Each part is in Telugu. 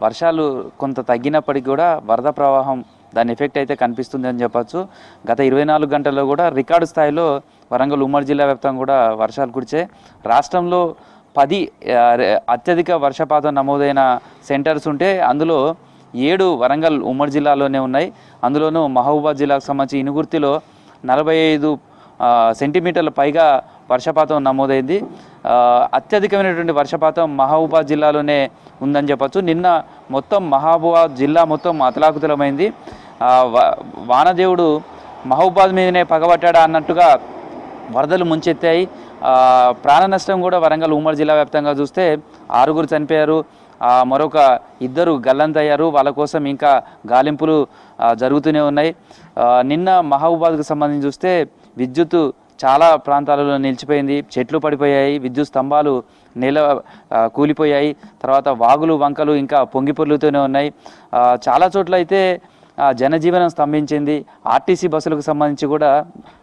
వర్షాలు కొంత తగ్గినప్పటికీ కూడా వరద ప్రవాహం దాని ఎఫెక్ట్ అయితే కనిపిస్తుంది అని చెప్పచ్చు. గత 24 గంటల్లో కూడా రికార్డు స్థాయిలో వరంగల్ ఉమ్మడి జిల్లా వ్యాప్తంగా కూడా వర్షాలు కురిచాయి. రాష్ట్రంలో 10 అత్యధిక వర్షపాతం నమోదైన సెంటర్స్ ఉంటే అందులో 7 వరంగల్ ఉమ్మడి జిల్లాలోనే ఉన్నాయి. అందులోనూ మహబూబాద్ జిల్లాకు సంబంధించి ఇనుగుర్తిలో 45 సెంటీమీటర్ల పైగా వర్షపాతం నమోదైంది. అత్యధికమైనటువంటి వర్షపాతం మహబూబాద్ జిల్లాలోనే ఉందని చెప్పచ్చు. నిన్న మొత్తం మహబూబాద్ జిల్లా మొత్తం అతలాకుతలమైంది. వానదేవుడు మహబూబాద్ మీదనే పగబట్టాడా అన్నట్టుగా వరదలు ముంచెత్తాయి. ప్రాణ నష్టం కూడా వరంగల్ ఉమ్మడి జిల్లా వ్యాప్తంగా చూస్తే 6 చనిపోయారు, మరొక 2 గల్లంతయ్యారు. వాళ్ళ కోసం ఇంకా గాలింపులు జరుగుతూనే ఉన్నాయి. నిన్న మహబూబాద్కు సంబంధించి చూస్తే విద్యుత్ చాలా ప్రాంతాలలో నిలిచిపోయింది, చెట్లు పడిపోయాయి, విద్యుత్ స్తంభాలు కూలిపోయాయి. తర్వాత వాగులు వంకలు ఇంకా పొంగి పొర్లుతూనే ఉన్నాయి. చాలా చోట్ల అయితే జనజీవనం స్తంభించింది. ఆర్టీసీ బస్సులకు సంబంధించి కూడా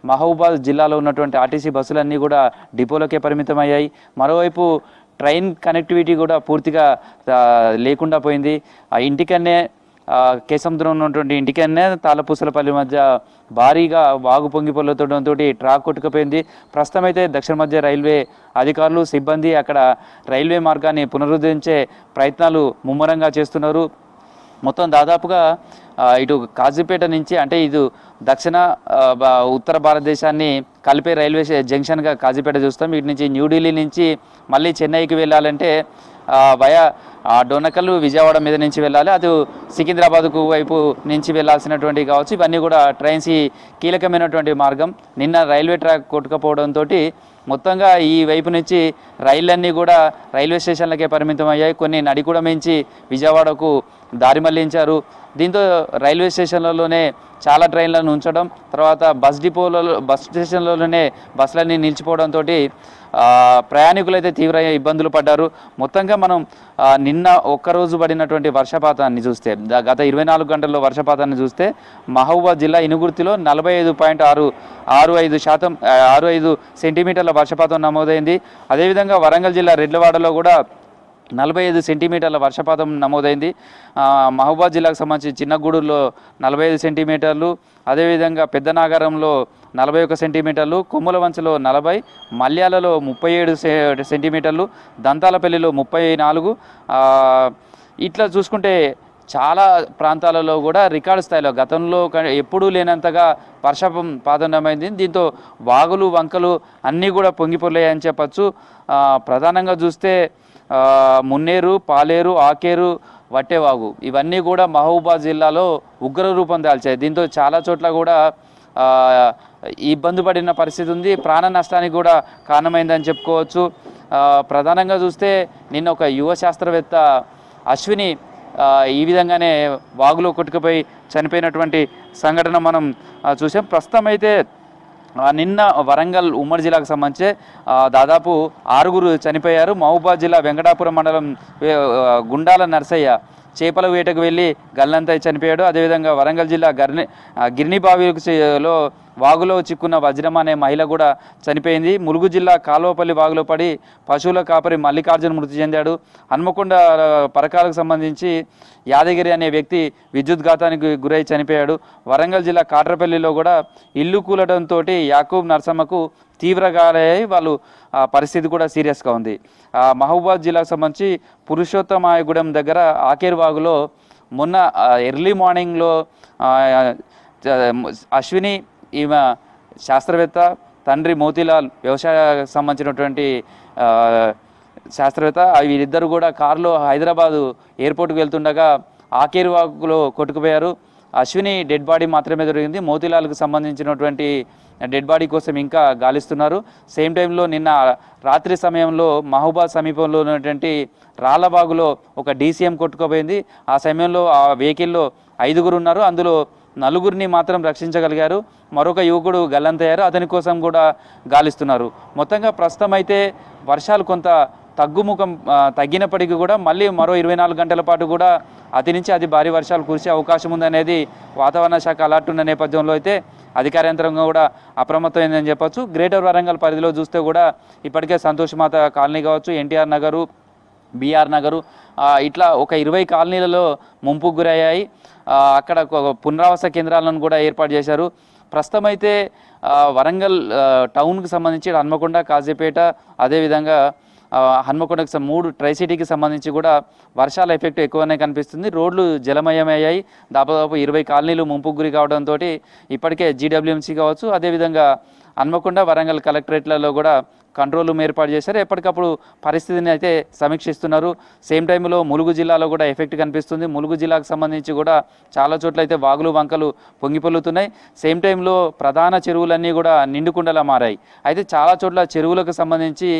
మహబూబాద్ జిల్లాలో ఉన్నటువంటి ఆర్టీసీ బస్సులన్నీ కూడా డిపోలకే పరిమితమయ్యాయి. మరోవైపు ట్రైన్ కనెక్టివిటీ కూడా పూర్తిగా లేకుండా పోయింది. ఆ ఇంటికన్నే కేసముద్రం ఉన్నటువంటి ఇంటికన్నే తాళపూసలపల్లి మధ్య భారీగా వాగు పొంగి పొర్లుతుండడంతో ట్రాక్ కొట్టుకుపోయింది. ప్రస్తుతం అయితే దక్షిణ మధ్య రైల్వే అధికారులు సిబ్బంది అక్కడ రైల్వే మార్గాన్ని పునరుద్ధరించే ప్రయత్నాలు ముమ్మరంగా చేస్తున్నారు. మొత్తం దాదాపుగా ఇటు కాజీపేట నుంచి అంటే ఇది దక్షిణ ఉత్తర భారతదేశాన్ని కలిపే రైల్వే జంక్షన్గా కాజీపేట చూస్తాం. ఇటు నుంచి న్యూఢిల్లీ నుంచి మళ్ళీ చెన్నైకి వెళ్ళాలంటే వయా డోనకల్ విజయవాడ మీద నుంచి వెళ్ళాలి, అటు సికింద్రాబాద్కు వైపు నుంచి వెళ్ళాల్సినటువంటి కావచ్చు. ఇవన్నీ కూడా ట్రైన్స్ కీలకమైనటువంటి మార్గం. నిన్న రైల్వే ట్రాక్ కొట్టుకపోవడంతో మొత్తంగా ఈ వైపు నుంచి రైళ్ళన్నీ కూడా రైల్వే స్టేషన్లకే పరిమితం అయ్యాయి. కొన్ని నడికూడ మించి విజయవాడకు దారి మళ్లించారు. దీంతో రైల్వే స్టేషన్లలోనే చాలా ట్రైన్లను ఉంచడం, తర్వాత బస్ స్టేషన్లలోనే బస్సులన్నీ నిలిచిపోవడంతో ప్రయాణికులైతే తీవ్ర ఇబ్బందులు పడ్డారు. మొత్తంగా మనం నిన్న ఒక్కరోజు పడినటువంటి వర్షపాతాన్ని చూస్తే, గత 24 గంటల్లో వర్షపాతాన్ని చూస్తే మహబూబాద్ జిల్లా ఇనుగుర్తిలో 45.65 సెంటీమీటర్ల వర్షపాతం నమోదైంది. అదేవిధంగా వరంగల్ జిల్లా రెడ్లవాడలో కూడా 45 సెంటీమీటర్ల వర్షపాతం నమోదైంది. మహబూబాద్ జిల్లాకు సంబంధించి చిన్నగూడూరులో 45 సెంటీమీటర్లు, అదేవిధంగా పెద్దనాగారంలో 41 సెంటీమీటర్లు, కొమ్ములవంచలో 40, మల్యాలలో 37 సెంటీమీటర్లు, దంతాలపల్లిలో 34. ఇట్లా చూసుకుంటే చాలా ప్రాంతాలలో కూడా రికార్డు స్థాయిలో గతంలో ఎప్పుడూ లేనంతగా వర్షపాతం నమోదైంది. దీంతో వాగులు వంకలు అన్నీ కూడా పొంగిపొర్లాయని చెప్పచ్చు. ప్రధానంగా చూస్తే మున్నేరు, పాలేరు, ఆకేరు, వట్టేవాగు ఇవన్నీ కూడా మహబూబాద్ జిల్లాలో ఉగ్ర రూపం దాల్చాయి. దీంతో చాలా చోట్ల కూడా ఇబ్బంది పడిన పరిస్థితి ఉంది. ప్రాణ నష్టానికి కూడా కారణమైందని చెప్పుకోవచ్చు. ప్రధానంగా చూస్తే నిన్న ఒక యువ శాస్త్రవేత్త అశ్విని ఈ విధంగానే వాగులో కొట్టుకుపోయి చనిపోయినటువంటి సంఘటన మనం చూసాం. ప్రస్తుతం అయితే నిన్న వరంగల్ ఉమ్మడి జిల్లాకు సంబంధించి దాదాపు 6 చనిపోయారు. మహబూబాద్ జిల్లా వెంకటాపురం మండలం గుండాల నర్సయ్య చేపల వేటకు వెళ్ళి గల్లంతై చనిపోయాడు. అదేవిధంగా వరంగల్ జిల్లా గిర్నిబావిలో వాగులో చిక్కున్న వజ్రం అనే మహిళ కూడా చనిపోయింది. ములుగు జిల్లా కాలువపల్లి వాగులో పడి పశువుల కాపరి మల్లికార్జున్ మృతి చెందాడు. హన్మకొండ పరకాలకు సంబంధించి యాదగిరి అనే వ్యక్తి విద్యుద్ఘాతానికి గురై చనిపోయాడు. వరంగల్ జిల్లా కాట్రపల్లిలో కూడా ఇల్లు కూలడంతో యాకూబ్ నర్సమ్మకు తీవ్ర గాయాలయ్యాయి. వాళ్ళు పరిస్థితి కూడా సీరియస్గా ఉంది. మహబూబాద్ జిల్లాకు సంబంధించి పురుషోత్తమాయగూడెం దగ్గర ఆకేరు వాగులో మొన్న ఎర్లీ మార్నింగ్లో అశ్విని ఈమె శాస్త్రవేత్త, తండ్రి మోతీలాల్ వ్యవసాయ సంబంధించినటువంటి శాస్త్రవేత్త, వీరిద్దరు కూడా కారులో హైదరాబాదు ఎయిర్పోర్ట్కి వెళ్తుండగా ఆకేరు వాగులో కొట్టుకుపోయారు. అశ్విని డెడ్ బాడీ మాత్రమే దొరికింది. మోతీలాల్కు సంబంధించినటువంటి డెడ్ బాడీ కోసం ఇంకా గాలిస్తున్నారు. సేమ్ టైంలో నిన్న రాత్రి సమయంలో మహబూబాద్ సమీపంలో ఉన్నటువంటి రాళ్ళబాగులో ఒక డీసీఎం కొట్టుకుపోయింది. ఆ సమయంలో ఆ వెహికల్లో 5 ఉన్నారు. అందులో 4 మాత్రం రక్షించగలిగారు. మరొక యువకుడు గల్లంతయ్యారు. అతని కోసం కూడా గాలిస్తున్నారు. మొత్తంగా ప్రస్తుతం అయితే వర్షాలు కొంత తగ్గినప్పటికీ కూడా మళ్ళీ మరో 24 గంటల పాటు కూడా అతి నుంచి అతి భారీ వర్షాలు కురిసే అవకాశం ఉందనేది వాతావరణ శాఖ అలర్ట్ ఉన్న నేపథ్యంలో అయితే అధికార యంత్రాంగం కూడా అప్రమత్తమైందని చెప్పొచ్చు. గ్రేటర్ వరంగల్ పరిధిలో చూస్తే కూడా ఇప్పటికే సంతోషమాత కాలనీ కావచ్చు, ఎన్టీఆర్ నగరు, బీఆర్ నగరు, ఇట్లా ఒక 20 కాలనీలలో ముంపుకు గురయ్యాయి. అక్కడ పునరావాస కేంద్రాలను కూడా ఏర్పాటు చేశారు. ప్రస్తుతం అయితే వరంగల్ టౌన్కి సంబంధించి హన్మకొండ, కాజీపేట, అదేవిధంగా హన్మకొండకి 3 ట్రై సిటీకి సంబంధించి కూడా వర్షాల ఎఫెక్ట్ ఎక్కువనే కనిపిస్తుంది. రోడ్లు జలమయమయ్యాయి. దాదాపు 20 కాలనీలు ముంపుకు గురి కావడంతో ఇప్పటికే జీడబ్ల్యూఎంసీ కావచ్చు, అదేవిధంగా హన్మకొండ, వరంగల్ కలెక్టరేట్లలో కూడా కంట్రోల్ రూమ్ ఏర్పాటు చేశారు. ఎప్పటికప్పుడు పరిస్థితిని అయితే సమీక్షిస్తున్నారు. సేమ్ టైంలో ములుగు జిల్లాలో కూడా ఎఫెక్ట్ కనిపిస్తుంది. ములుగు జిల్లాకు సంబంధించి కూడా చాలా చోట్ల అయితే వాగులు వంకలు పొంగిపొల్లుతున్నాయి. సేమ్ టైంలో ప్రధాన చెరువులన్నీ కూడా నిండుకుండలా మారాయి. అయితే చాలా చోట్ల చెరువులకు సంబంధించి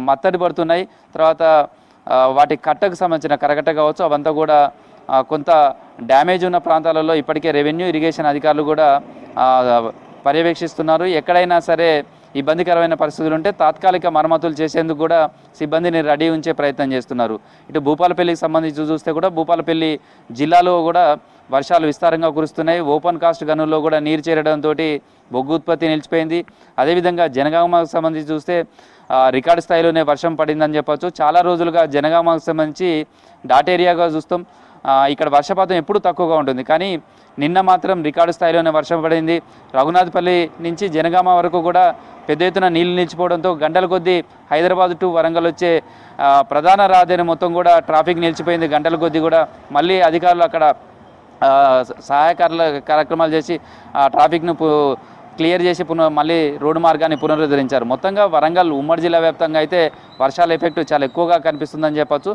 మత్తడి పడుతున్నాయి. తర్వాత వాటి కట్టకు సంబంధించిన కరకట్ట కావచ్చు, అవంతా కూడా కొంత డ్యామేజ్ ఉన్న ప్రాంతాలలో ఇప్పటికే రెవెన్యూ, ఇరిగేషన్ అధికారులు కూడా పర్యవేక్షిస్తున్నారు. ఎక్కడైనా సరే ఇబ్బందికరమైన పరిస్థితులు ఉంటే తాత్కాలిక మరమ్మతులు చేసేందుకు కూడా సిబ్బందిని రెడీ ఉంచే ప్రయత్నం చేస్తున్నారు. ఇటు భూపాలపల్లికి సంబంధించి చూస్తే కూడా భూపాలపల్లి జిల్లాలో కూడా వర్షాలు విస్తారంగా కురుస్తున్నాయి. ఓపెన్ కాస్ట్ గనుల్లో కూడా నీరు చేరడంతో బొగ్గు ఉత్పత్తి నిలిచిపోయింది. అదేవిధంగా జనగామకు సంబంధించి చూస్తే రికార్డు స్థాయిలోనే వర్షం పడిందని చెప్పొచ్చు. చాలా రోజులుగా జనగామకు సంబంధించి డాట్ ఏరియాగా చూస్తాం. ఇక్కడ వర్షపాతం ఎప్పుడు తక్కువగా ఉంటుంది, కానీ నిన్న మాత్రం రికార్డు స్థాయిలోనే వర్షం పడింది. రఘునాథపల్లి నుంచి జనగామ వరకు కూడా పెద్ద ఎత్తున నీళ్లు నిలిచిపోవడంతో గంటల కొద్దీ హైదరాబాద్ టు వరంగల్ వచ్చే ప్రధాన రహదారి మొత్తం కూడా ట్రాఫిక్ నిలిచిపోయింది. గంటల కొద్దీ కూడా మళ్ళీ అధికారులు అక్కడ సహాయకారుల కార్యక్రమాలు చేసి ట్రాఫిక్ను క్లియర్ చేసి మళ్ళీ రోడ్డు మార్గాన్ని పునరుద్ధరించారు. మొత్తంగా వరంగల్ ఉమ్మడి జిల్లా వ్యాప్తంగా అయితే వర్షాల ఎఫెక్ట్ చాలా ఎక్కువగా కనిపిస్తుందని చెప్పొచ్చు.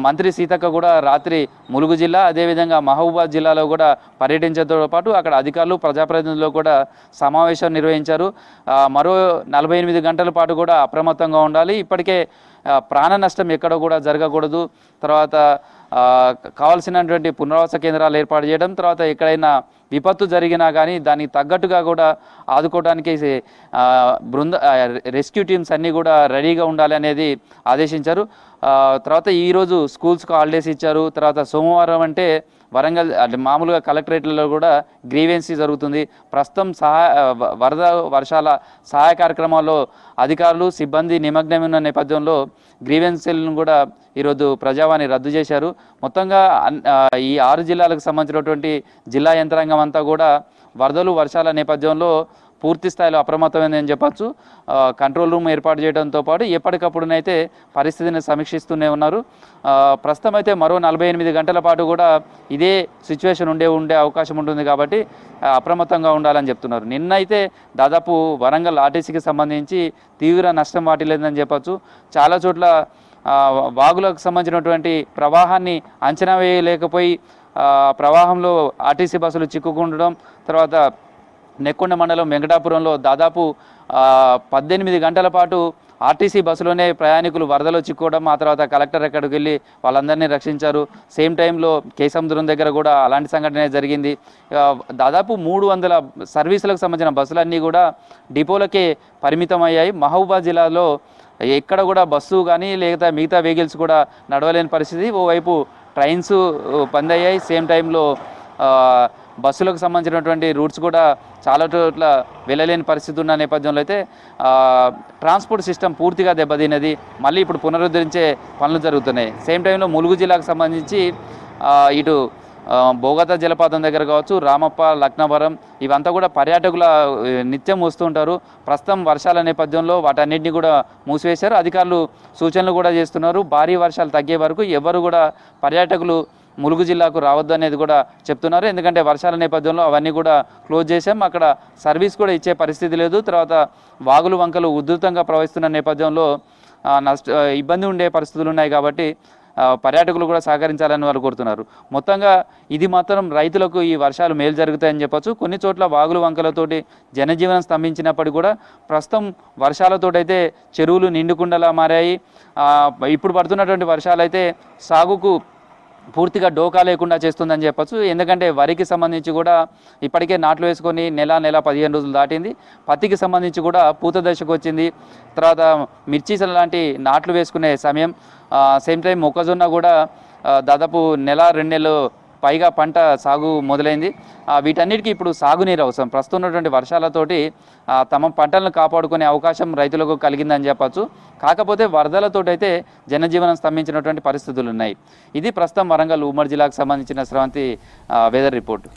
మంత్రి సీతక్క కూడా రాత్రి ములుగు జిల్లా, అదేవిధంగా మహబూబాద్ జిల్లాలో కూడా పర్యటించడంతో పాటు అక్కడ అధికారులు, ప్రజాప్రతినిధులు కూడా సమావేశం నిర్వహించారు. మరో 48 గంటల పాటు కూడా అప్రమత్తంగా ఉండాలి. ఇప్పటికే ప్రాణ నష్టం ఎక్కడ కూడా జరగకూడదు. తర్వాత కావాల్సినటువంటి పునరావాస కేంద్రాలు ఏర్పాటు చేయడం, తర్వాత ఎక్కడైనా విపత్తు జరిగినా కానీ దానికి తగ్గట్టుగా కూడా ఆదుకోవడానికి రెస్క్యూ టీమ్స్ అన్నీ కూడా రెడీగా ఉండాలి అనేది ఆదేశించారు. తర్వాత ఈరోజు స్కూల్స్కి హాలిడేస్ ఇచ్చారు. తర్వాత సోమవారం అంటే వరంగల్ అంటే మామూలుగా కలెక్టరేట్లలో కూడా గ్రీవెన్సీ జరుగుతుంది. ప్రస్తుతం వరద వర్షాల సహాయ కార్యక్రమాల్లో అధికారులు, సిబ్బంది నిమగ్నమైన నేపథ్యంలో గ్రీవెన్సీలను కూడా ఈరోజు ప్రజావాణి రద్దు చేశారు. మొత్తంగా ఈ 6 జిల్లాలకు సంబంధించినటువంటి జిల్లా యంత్రాంగం అంతా కూడా వరదలు వర్షాల నేపథ్యంలో పూర్తి స్థాయిలో అప్రమత్తమైందని చెప్పచ్చు. కంట్రోల్ రూమ్ ఏర్పాటు చేయడంతో పాటు ఎప్పటికప్పుడునైతే పరిస్థితిని సమీక్షిస్తూనే ఉన్నారు. ప్రస్తుతం అయితే మరో 48 గంటల పాటు కూడా ఇదే సిచ్యువేషన్ ఉండే అవకాశం ఉంటుంది కాబట్టి అప్రమత్తంగా ఉండాలని చెప్తున్నారు. నిన్నైతే దాదాపు వరంగల్ ఆర్టీసీకి సంబంధించి తీవ్ర నష్టం వాటిల్లేదని చెప్పచ్చు. చాలా చోట్ల వాగులకు సంబంధించినటువంటి ప్రవాహాన్ని అంచనా వేయలేకపోయి ప్రవాహంలో ఆర్టీసీ బస్సులు చిక్కుకుండడం, తర్వాత నెక్కొండ మండలం వెంకటాపురంలో దాదాపు 18 గంటల పాటు ఆర్టీసీ బస్సులోనే ప్రయాణికులు వరదలో చిక్కోవడం, ఆ తర్వాత కలెక్టర్ ఎక్కడికి వెళ్ళి వాళ్ళందరినీ రక్షించారు. సేమ్ టైంలో కేసముద్రం దగ్గర కూడా అలాంటి సంఘటన జరిగింది. దాదాపు 300 సర్వీసులకు సంబంధించిన బస్సులన్నీ కూడా డిపోలకే పరిమితం అయ్యాయి. మహబూబాద్ జిల్లాలో ఎక్కడ కూడా బస్సు కానీ లేదా మిగతా వెహికల్స్ కూడా నడవలేని పరిస్థితి. ఓవైపు ట్రైన్స్ బంద్ అయ్యాయి. సేమ్ టైంలో బస్సులకు సంబంధించినటువంటి రూట్స్ కూడా చాలా చోట్ల వెళ్ళలేని పరిస్థితి ఉన్న నేపథ్యంలో అయితే ట్రాన్స్పోర్ట్ సిస్టమ్ పూర్తిగా దెబ్బతిన్నది. మళ్ళీ ఇప్పుడు పునరుద్ధరించే పనులు జరుగుతున్నాయి. సేమ్ టైంలో ములుగు జిల్లాకు సంబంధించి ఇటు బోగత జలపాతం దగ్గర కావచ్చు, రామప్ప, లక్నవరం ఇవంతా కూడా పర్యాటకుల నిత్యం వస్తుంటారు. ప్రస్తుతం వర్షాల నేపథ్యంలో వాటన్నిటిని కూడా మూసివేశారు. అధికారులు సూచనలు కూడా చేస్తున్నారు. భారీ వర్షాలు తగ్గే వరకు ఎవరు కూడా పర్యాటకులు ములుగు జిల్లాకు రావద్దు అనేది కూడా చెప్తున్నారు. ఎందుకంటే వర్షాల నేపథ్యంలో అవన్నీ కూడా క్లోజ్ చేశాం. అక్కడ సర్వీస్ కూడా ఇచ్చే పరిస్థితి లేదు. తర్వాత వాగులు వంకలు ఉధృతంగా ప్రవహిస్తున్న నేపథ్యంలో ఇబ్బంది ఉండే పరిస్థితులు ఉన్నాయి కాబట్టి పర్యాటకులు కూడా సహకరించాలని వాళ్ళు కోరుతున్నారు. మొత్తంగా ఇది మాత్రం రైతులకు ఈ వర్షాలు మేలు జరుగుతాయని చెప్పొచ్చు. కొన్ని చోట్ల వాగులు వంకలతోటి జనజీవనం స్తంభించినప్పటికీ కూడా ప్రస్తుతం వర్షాలతోటైతే చెరువులు నిండుకుండలా మారాయి. ఇప్పుడు పడుతున్నటువంటి వర్షాలు అయితే సాగుకు పూర్తిగా డోకా లేకుండా చేస్తుందని చెప్పచ్చు. ఎందుకంటే వరికి సంబంధించి కూడా ఇప్పటికే నాట్లు వేసుకొని నెల 15 రోజులు దాటింది. పత్తికి సంబంధించి కూడా పూత దశకు వచ్చింది. తర్వాత మిర్చి లాంటి నాట్లు వేసుకునే సమయం. సేమ్ టైం మొక్కజొన్న కూడా దాదాపు 1-2 నెలలు పైగా పంట సాగు మొదలైంది. వీటన్నిటికీ ఇప్పుడు సాగునీరు అవసరం. ప్రస్తుతం ఉన్నటువంటి వర్షాలతోటి తమ పంటలను కాపాడుకునే అవకాశం రైతులకు కలిగిందని చెప్పచ్చు. కాకపోతే వరదలతోటైతే జనజీవనం స్తంభించినటువంటి పరిస్థితులు ఉన్నాయి. ఇది ప్రస్తుతం వరంగల్ ఉమ్మడి జిల్లాకు సంబంధించిన స్రవంతి వెదర్ రిపోర్ట్.